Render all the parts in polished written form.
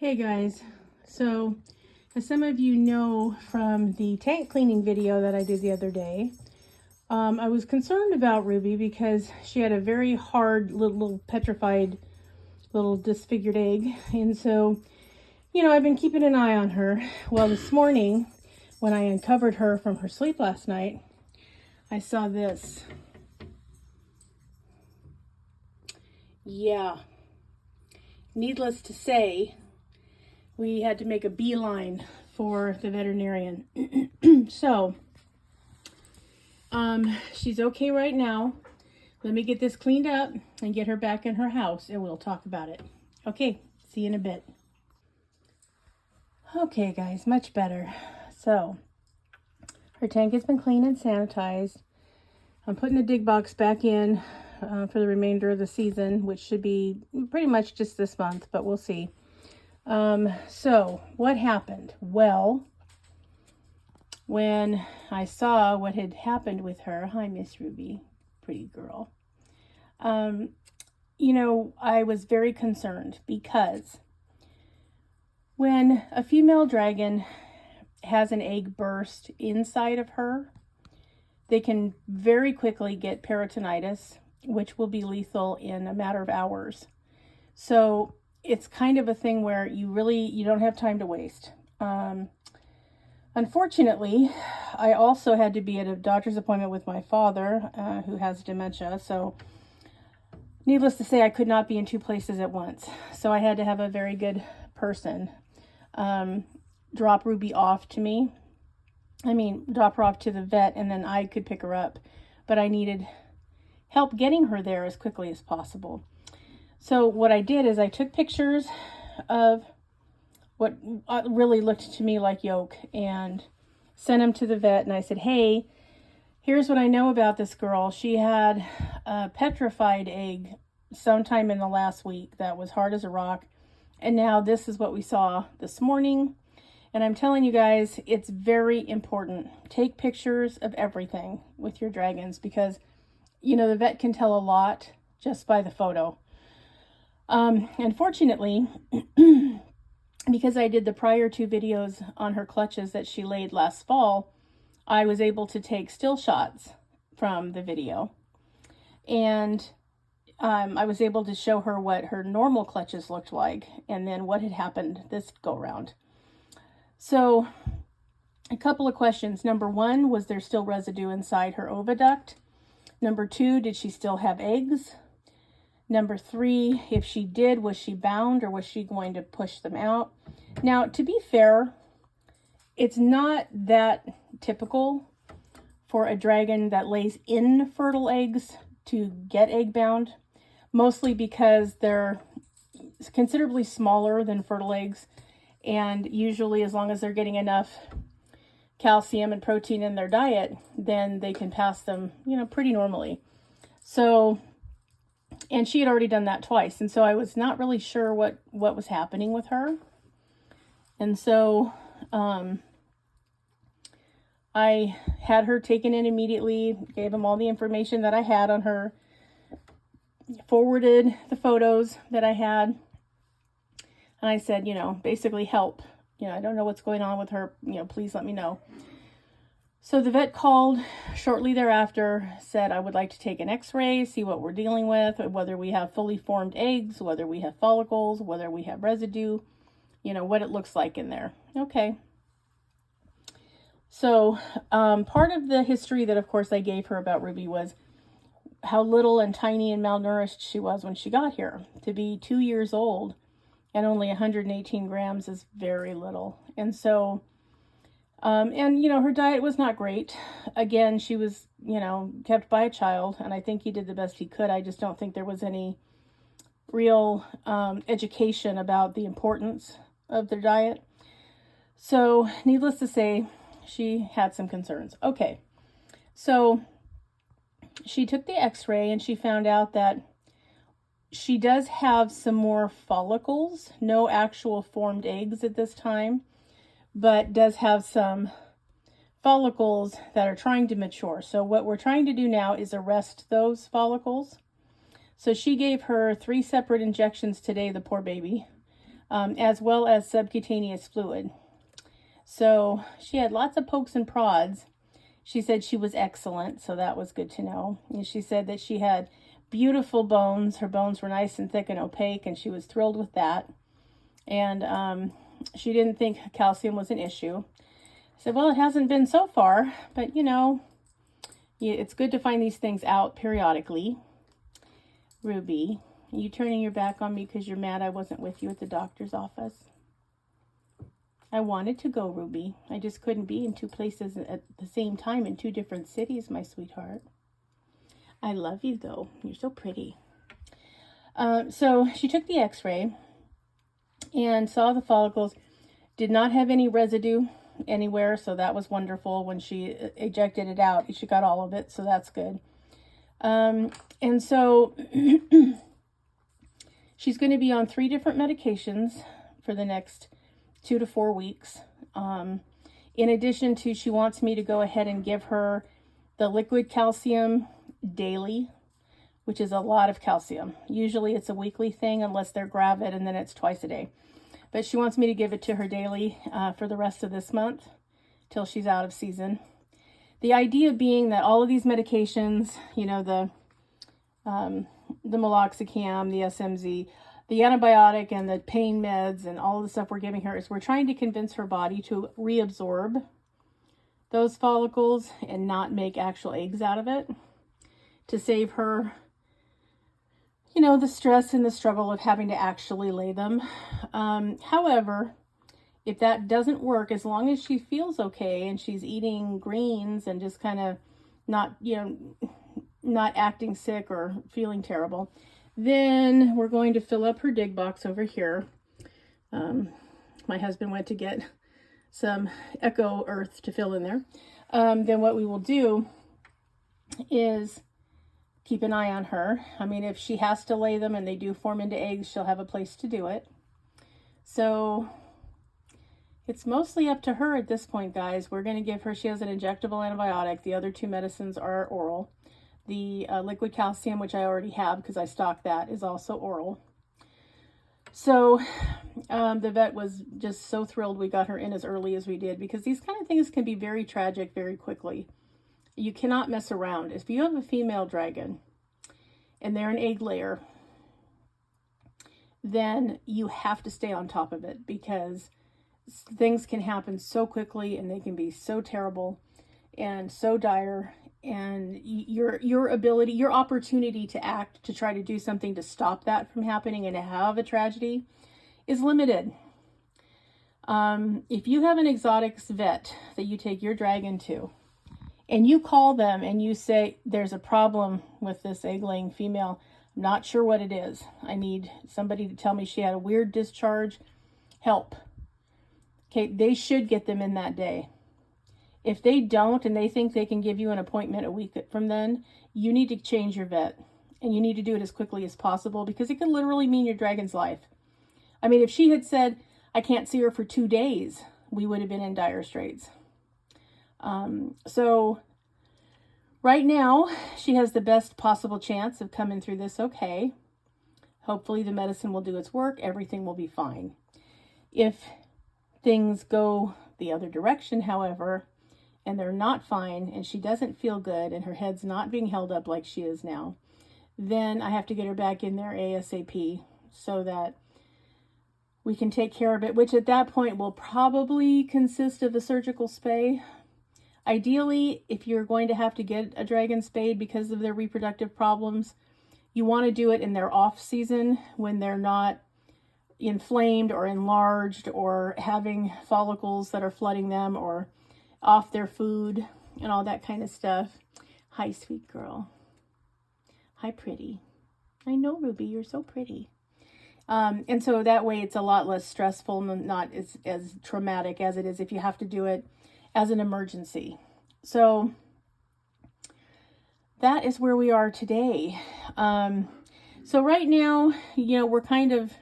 Hey guys, so as some of you know from the tank cleaning video that I did the other day, I was concerned about Ruby because she had a very hard little petrified little disfigured egg. And so, I've been keeping an eye on her. Well, this morning when I uncovered her from her sleep last night, I saw this. Yeah, needless to say, we had to make a beeline for the veterinarian. So, she's okay right now. Let me get this cleaned up and get her back in her house and we'll talk about it. Okay, see you in a bit. Okay guys, much better. So, her tank has been cleaned and sanitized. I'm putting the dig box back in for the remainder of the season, which should be pretty much just this month, but we'll see. So what happened? Well, when I saw what had happened with her, hi Miss Ruby, pretty girl, I was very concerned because when a female dragon has an egg burst inside of her, they can very quickly get peritonitis, which will be lethal in a matter of hours. So it's kind of a thing where you don't have time to waste. Unfortunately, I also had to be at a doctor's appointment with my father, who has dementia. So needless to say, I could not be in two places at once. So I had to have a very good person drop Ruby off to me. Drop her off to the vet, and then I could pick her up. But I needed help getting her there as quickly as possible. So what I did is I took pictures of what really looked to me like yolk and sent them to the vet. And I said, hey, here's what I know about this girl. She had a petrified egg sometime in the last week that was hard as a rock. And now this is what we saw this morning. And I'm telling you guys, it's very important. Take pictures of everything with your dragons because, the vet can tell a lot just by the photo. Unfortunately, because I did the prior two videos on her clutches that she laid last fall, I was able to take still shots from the video. And I was able to show her what her normal clutches looked like and then what had happened this go round. So a couple of questions. Number one, was there still residue inside her oviduct? Number two, did she still have eggs? Number three, if she did, was she bound or was she going to push them out? Now, to be fair, it's not that typical for a dragon that lays infertile eggs to get egg bound, mostly because they're considerably smaller than fertile eggs. And usually, as long as they're getting enough calcium and protein in their diet, then they can pass them, pretty normally. So, and she had already done that twice. And so I was not really sure what was happening with her. And so I had her taken in immediately, gave them all the information that I had on her, forwarded the photos that I had. And I said, basically help. I don't know what's going on with her. Please let me know. So the vet called shortly thereafter, said, I would like to take an x-ray, see what we're dealing with, whether we have fully formed eggs, whether we have follicles, whether we have residue, what it looks like in there. Okay. So part of the history that, of course, I gave her about Ruby was how little and tiny and malnourished she was when she got here. To be 2 years old and only 118 grams is very little. And so, her diet was not great. Again, she was, kept by a child, and I think he did the best he could. I just don't think there was any real education about the importance of their diet. So, needless to say, she had some concerns. Okay, so she took the x-ray and she found out that she does have some more follicles, no actual formed eggs at this time, but does have some follicles that are trying to mature. So what we're trying to do now is arrest those follicles. So she gave her 3 separate injections today, the poor baby. as well as subcutaneous fluid. So she had lots of pokes and prods. She said she was excellent, so that was good to know. And she said that she had beautiful bones. Her bones were nice and thick and opaque, and she was thrilled with that. And she didn't think calcium was an issue. I said, well, it hasn't been so far, but you know, it's good to find these things out periodically. Ruby, are you turning your back on me because you're mad I wasn't with you at the doctor's office? I wanted to go, Ruby. I just couldn't be in two places at the same time in two different cities, my sweetheart. I love you, though. You're so pretty. So she took the x-ray and saw the follicles. Did not have any residue anywhere, so that was wonderful. When she ejected it out, she got all of it, so that's good. And so she's going to be on 3 different medications for the next 2 to 4 weeks. In addition to, she wants me to go ahead and give her the liquid calcium daily, which is a lot of calcium. Usually it's a weekly thing unless they're gravid, and then it's twice a day. But she wants me to give it to her daily for the rest of this month till she's out of season. The idea being that all of these medications, you know, the meloxicam, the SMZ, the antibiotic and the pain meds and all the stuff we're giving her, is we're trying to convince her body to reabsorb those follicles and not make actual eggs out of it, to save her, you know, the stress and the struggle of having to actually lay them. However, if that doesn't work, as long as she feels okay and she's eating greens and just kind of not, you know, not acting sick or feeling terrible, then we're going to fill up her dig box over here. My husband went to get some Eco Earth to fill in there. Then what we will do is keep an eye on her. I mean, if she has to lay them and they do form into eggs, she'll have a place to do it. So it's mostly up to her at this point, guys. We're going to give her, she has an injectable antibiotic. The other 2 medicines are oral. The liquid calcium, which I already have because I stock that, is also oral. So the vet was just so thrilled we got her in as early as we did, because these kind of things can be very tragic very quickly. You cannot mess around. If you have a female dragon and they're an egg layer, then you have to stay on top of it, because things can happen so quickly and they can be so terrible and so dire, and your ability, your opportunity to act, to try to do something to stop that from happening and to have a tragedy, is limited. If you have an exotics vet that you take your dragon to, and you call them and you say, there's a problem with this egg-laying female, I'm not sure what it is, I need somebody to tell me she had a weird discharge, help. Okay, they should get them in that day. If they don't, and they think they can give you an appointment a week from then, you need to change your vet. And you need to do it as quickly as possible, because it could literally mean your dragon's life. I mean, if she had said, I can't see her for 2 days, we would have been in dire straits. So right now, she has the best possible chance of coming through this okay. Hopefully the medicine will do its work. Everything will be fine. If things go the other direction, however, and they're not fine, and she doesn't feel good, and her head's not being held up like she is now, then I have to get her back in there ASAP so that we can take care of it, which at that point will probably consist of a surgical spay. Ideally, if you're going to have to get a dragon spayed because of their reproductive problems, you want to do it in their off season, when they're not inflamed or enlarged or having follicles that are flooding them or off their food and all that kind of stuff. Hi, sweet girl. Hi, pretty. I know, Ruby, you're so pretty. And so that way it's a lot less stressful and not as traumatic as it is if you have to do it as an emergency. So that is where we are today. So right now, you know, we're kind of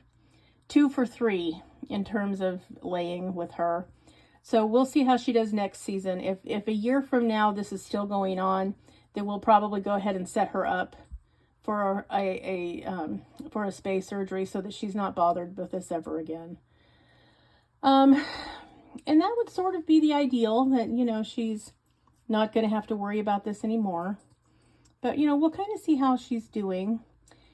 2 for 3 in terms of laying with her. So we'll see how she does next season. If a year from now this is still going on, then we'll probably go ahead and set her up for for a spay surgery so that she's not bothered with this ever again. And that would sort of be the ideal, that, you know, she's not going to have to worry about this anymore. But, you know, we'll kind of see how she's doing.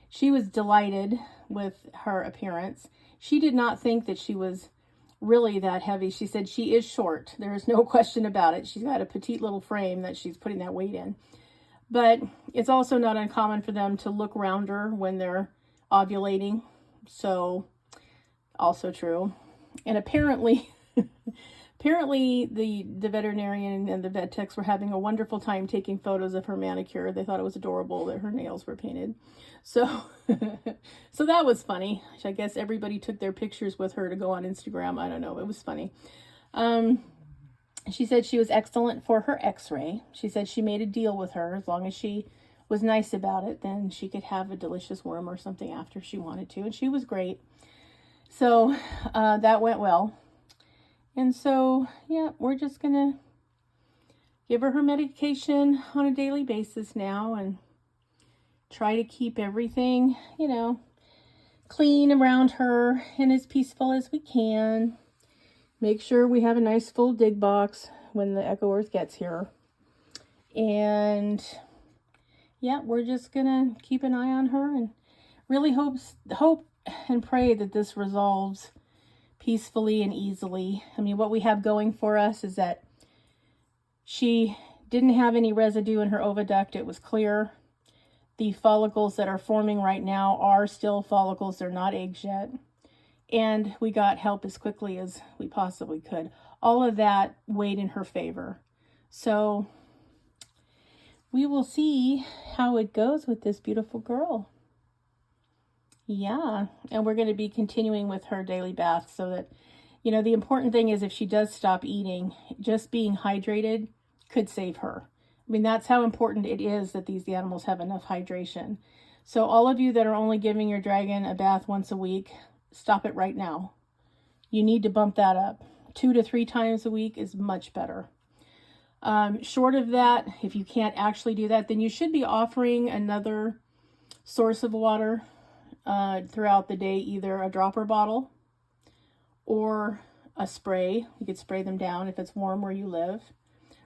She was delighted with her appearance. She did not think that she was really that heavy. She said she is short. There is no question about it. She's got a petite little frame that she's putting that weight in. But it's also not uncommon for them to look rounder when they're ovulating. So, also true. And apparently, the veterinarian and the vet techs were having a wonderful time taking photos of her manicure. They thought it was adorable that her nails were painted. So, so that was funny. I guess everybody took their pictures with her to go on Instagram. I don't know. It was funny. She said she was excellent for her x-ray. She said she made a deal with her. As long as she was nice about it, then she could have a delicious worm or something after she wanted to. And she was great. So that went well. And so, yeah, we're just going to give her medication on a daily basis now and try to keep everything, you know, clean around her and as peaceful as we can. Make sure we have a nice full dig box when the Echo Earth gets here. And yeah, we're just going to keep an eye on her and really hope and pray that this resolves peacefully and easily. I mean, what we have going for us is that she didn't have any residue in her oviduct. It was clear. The follicles that are forming right now are still follicles. They're not eggs yet. And we got help as quickly as we possibly could. All of that weighed in her favor. So we will see how it goes with this beautiful girl. Yeah, and we're going to be continuing with her daily bath so that, you know, the important thing is if she does stop eating, just being hydrated could save her. I mean, that's how important it is that these animals have enough hydration. So all of you that are only giving your dragon a bath once a week, stop it right now. You need to bump that up. 2 to 3 times a week is much better. Short of that, if you can't actually do that, then you should be offering another source of water throughout the day, either a dropper bottle or a spray. You could spray them down if it's warm where you live.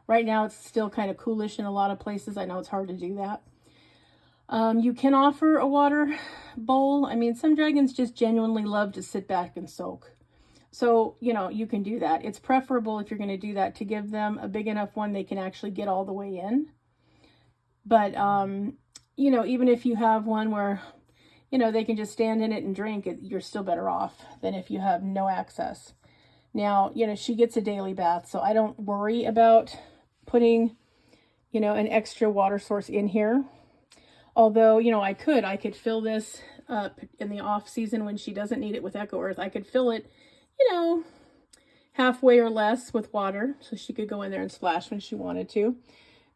Right now it's still kind of coolish in a lot of places. I know it's hard to do that. You can offer a water bowl. I mean, some dragons just genuinely love to sit back and soak. So, you know, you can do that. It's preferable if you're going to do that to give them a big enough one they can actually get all the way in. But, you know, even if you have one where, you know, they can just stand in it and drink, you're still better off than if you have no access. Now, you know, she gets a daily bath, so I don't worry about putting, you know, an extra water source in here. Although, you know, I could fill this up in the off season when she doesn't need it with Echo Earth. I could fill it, you know, halfway or less with water, so she could go in there and splash when she wanted to.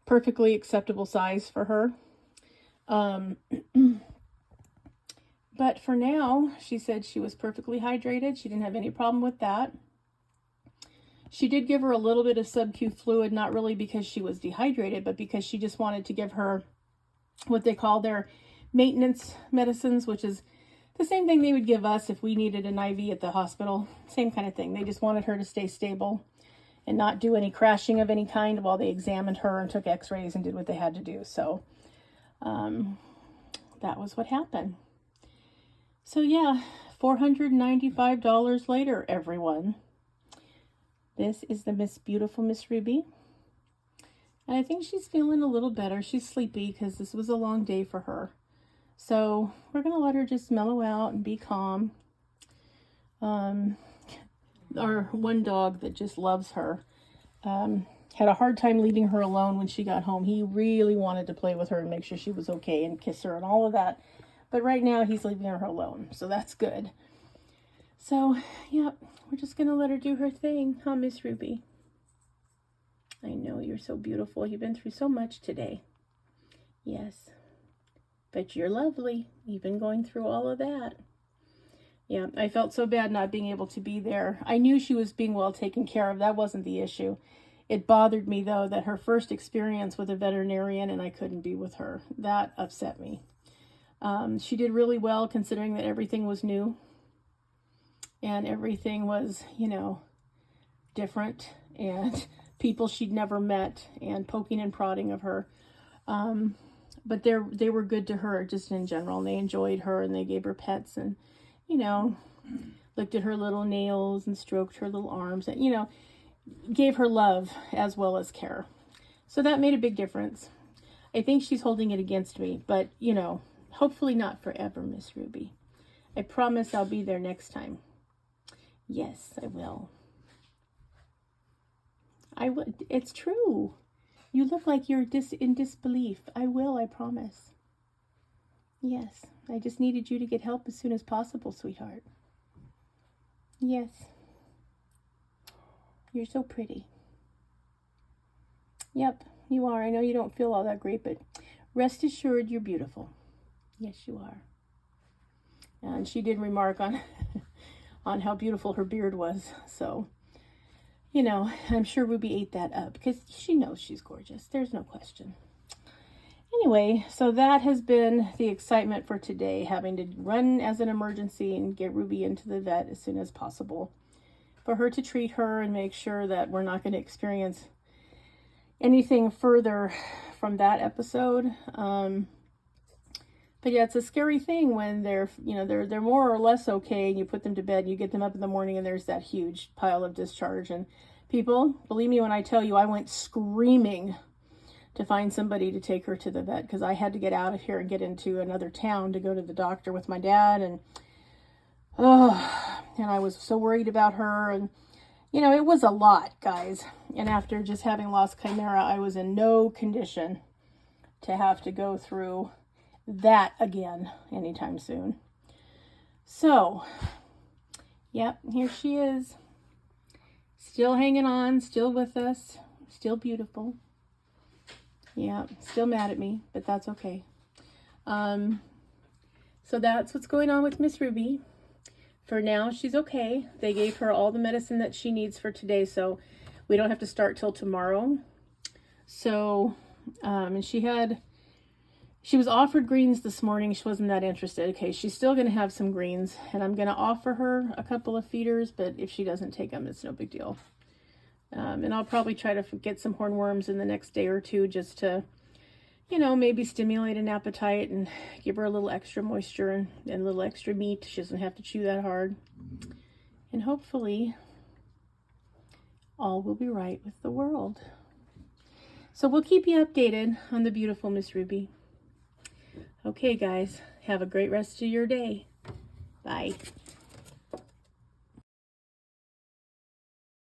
Perfectly acceptable size for her. But for now, she said she was perfectly hydrated. She didn't have any problem with that. She did give her a little bit of sub-Q fluid, not really because she was dehydrated, but because she just wanted to give her what they call their maintenance medicines, which is the same thing they would give us if we needed an IV at the hospital. Same kind of thing. They just wanted her to stay stable and not do any crashing of any kind while they examined her and took x-rays and did what they had to do. So that was what happened. So yeah, $495 later, everyone. This is the beautiful Miss Ruby. And I think she's feeling a little better. She's sleepy because this was a long day for her. So we're going to let her just mellow out and be calm. Our one dog that just loves her had a hard time leaving her alone when she got home. He really wanted to play with her and make sure she was okay and kiss her and all of that. But right now he's leaving her alone. So that's good. So, yeah, we're just going to let her do her thing. Huh, Miss Ruby? I know, you're so beautiful. You've been through so much today. Yes. But you're lovely, even going through all of that. Yeah, I felt so bad not being able to be there. I knew she was being well taken care of. That wasn't the issue. It bothered me, though, that her first experience with a veterinarian and I couldn't be with her. That upset me. She did really well considering that everything was new and everything was, you know, different, and people she'd never met, and poking and prodding of her. But they were good to her just in general, and they enjoyed her, and they gave her pets, and, you know, looked at her little nails and stroked her little arms, and, you know, gave her love as well as care. So that made a big difference. I think she's holding it against me, but, you know, hopefully not forever, Miss Ruby. I promise I'll be there next time. Yes, I will. I would. It's true. You look like you're in disbelief. I will, I promise. Yes, I just needed you to get help as soon as possible, sweetheart. Yes. You're so pretty. Yep, you are. I know you don't feel all that great, but rest assured you're beautiful. Yes, you are. And she did remark on on how beautiful her beard was. So, you know, I'm sure Ruby ate that up because she knows she's gorgeous. There's no question. Anyway, so that has been the excitement for today, having to run as an emergency and get Ruby into the vet as soon as possible for her to treat her and make sure that we're not going to experience anything further from that episode. But yeah, it's a scary thing when they're more or less okay, and you put them to bed, and you get them up in the morning, and there's that huge pile of discharge. And people, believe me when I tell you, I went screaming to find somebody to take her to the vet because I had to get out of here and get into another town to go to the doctor with my dad. And I was so worried about her, and you know, it was a lot, guys. And after just having lost Chimera, I was in no condition to have to go through that again anytime soon. So, yep, here she is. Still hanging on, still with us, still beautiful. Yeah, still mad at me, but that's okay. So that's what's going on with Miss Ruby. For now, she's okay. They gave her all the medicine that she needs for today, so we don't have to start till tomorrow. So, and she was offered greens this morning. She wasn't that interested. Okay, she's still going to have some greens, and I'm going to offer her a couple of feeders, but if she doesn't take them, it's no big deal. And I'll probably try to get some hornworms in the next day or two just to, you know, maybe stimulate an appetite and give her a little extra moisture and a little extra meat. She doesn't have to chew that hard. And hopefully all will be right with the world. So we'll keep you updated on the beautiful Miss Ruby. Okay, guys, have a great rest of your day. Bye.